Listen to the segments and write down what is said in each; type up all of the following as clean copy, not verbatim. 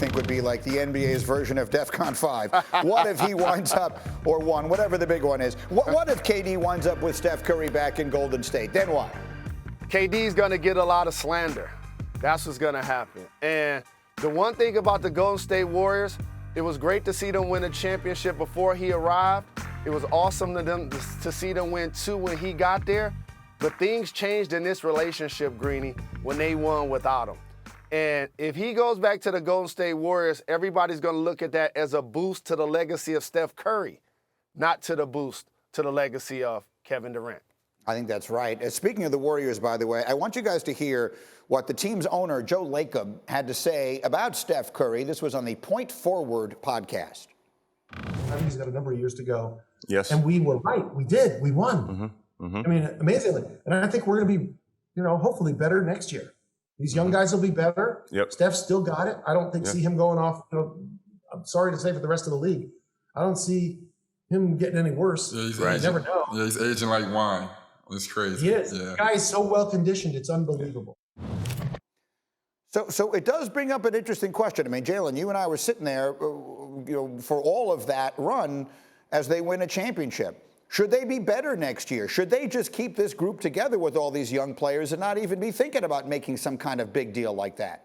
think would be like the NBA's version of DEFCON 5. What if he winds up, or one, whatever the big one is. What if KD winds up with Steph Curry back in Golden State? Then what? KD's going to get a lot of slander. That's what's going to happen. And the one thing about the Golden State Warriors, it was great to see them win a championship before he arrived. It was awesome to see them win 2 when he got there. But things changed in this relationship, Greeny, when they won without him. And if he goes back to the Golden State Warriors, everybody's going to look at that as a boost to the legacy of Steph Curry, not to the boost to the legacy of Kevin Durant. I think that's right. Speaking of the Warriors, by the way, I want you guys to hear what the team's owner, Joe Lacob, had to say about Steph Curry. This was on the Point Forward podcast. I think he's got a number of years to go. Yes. And we were right. We did. We won. Mm-hmm. Mm-hmm. I mean, amazingly. And I think we're going to be, hopefully better next year. These young guys will be better. Yep. Steph's still got it. I don't see him going off. I'm sorry to say for the rest of the league, I don't see him getting any worse. Yeah, he's You aging. never know. Yeah, he's aging like wine. It's crazy. He is. Yeah. The guy is so well conditioned. It's unbelievable. So it does bring up an interesting question. I mean, Jalen, you and I were sitting there, for all of that run as they win a championship. Should they be better next year? Should they just keep this group together with all these young players and not even be thinking about making some kind of big deal like that?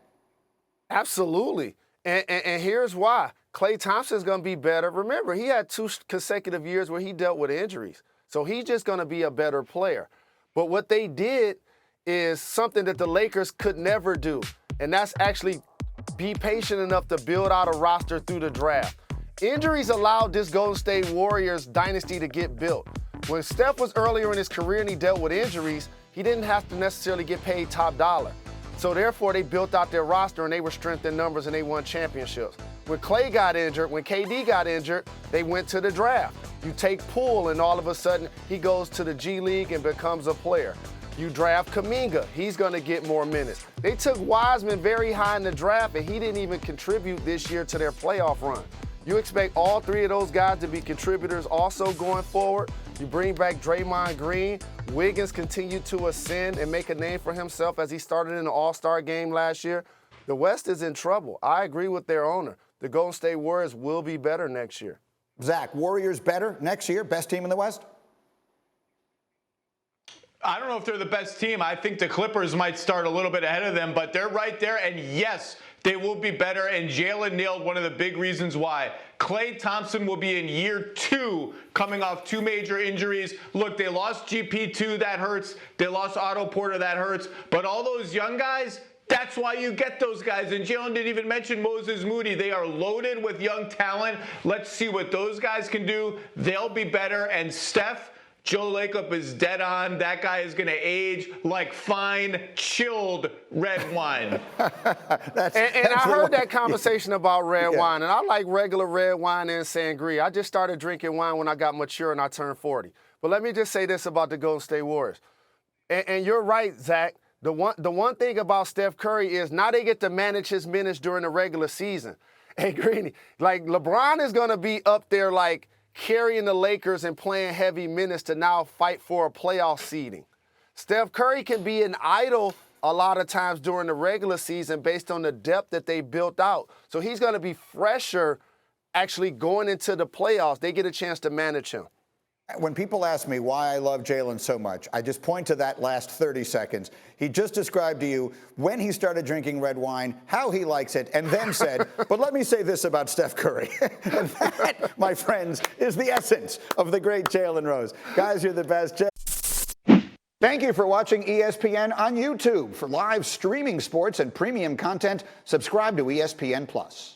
Absolutely. And here's why. Klay Thompson's going to be better. Remember, he had 2 consecutive years where he dealt with injuries. So he's just going to be a better player. But what they did is something that the Lakers could never do, and that's actually be patient enough to build out a roster through the draft. Injuries allowed this Golden State Warriors dynasty to get built. When Steph was earlier in his career and he dealt with injuries, he didn't have to necessarily get paid top dollar. So therefore, they built out their roster and they were strength in numbers and they won championships. When Klay got injured, when KD got injured, they went to the draft. You take Poole and all of a sudden he goes to the G League and becomes a player. You draft Kuminga, he's going to get more minutes. They took Wiseman very high in the draft and he didn't even contribute this year to their playoff run. You expect all 3 of those guys to be contributors also going forward. You bring back Draymond Green. Wiggins continued to ascend and make a name for himself as he started in the All-Star game last year. The West is in trouble. I agree with their owner. The Golden State Warriors will be better next year. Zach, Warriors better next year? Best team in the West? I don't know if they're the best team. I think the Clippers might start a little bit ahead of them, but they're right there. And yes, they will be better. And Jalen nailed one of the big reasons why. Klay Thompson will be in year 2 coming off 2 major injuries. Look, they lost GP2, that hurts. They lost Otto Porter, that hurts. But all those young guys, that's why you get those guys. And Jalen didn't even mention Moses Moody. They are loaded with young talent. Let's see what those guys can do. They'll be better. And Steph, Joe Lacob is dead on. That guy is going to age like fine, chilled red wine. And I heard that conversation about red wine, and I like regular red wine and sangria. I just started drinking wine when I got mature and I turned 40. But let me just say this about the Golden State Warriors. And you're right, Zach. The one thing about Steph Curry is now they get to manage his minutes during the regular season. And Greeny, like LeBron is going to be up there like carrying the Lakers and playing heavy minutes to now fight for a playoff seeding. Steph Curry can be an idol a lot of times during the regular season based on the depth that they built out. So he's going to be fresher actually going into the playoffs. They get a chance to manage him. When people ask me why I love Jalen so much, I just point to that last 30 seconds. He just described to you when he started drinking red wine, how he likes it, and then said, but let me say this about Steph Curry. And that, my friends, is the essence of the great Jalen Rose. Guys, you're the best. Thank you for watching ESPN on YouTube. For live streaming sports and premium content, subscribe to ESPN+.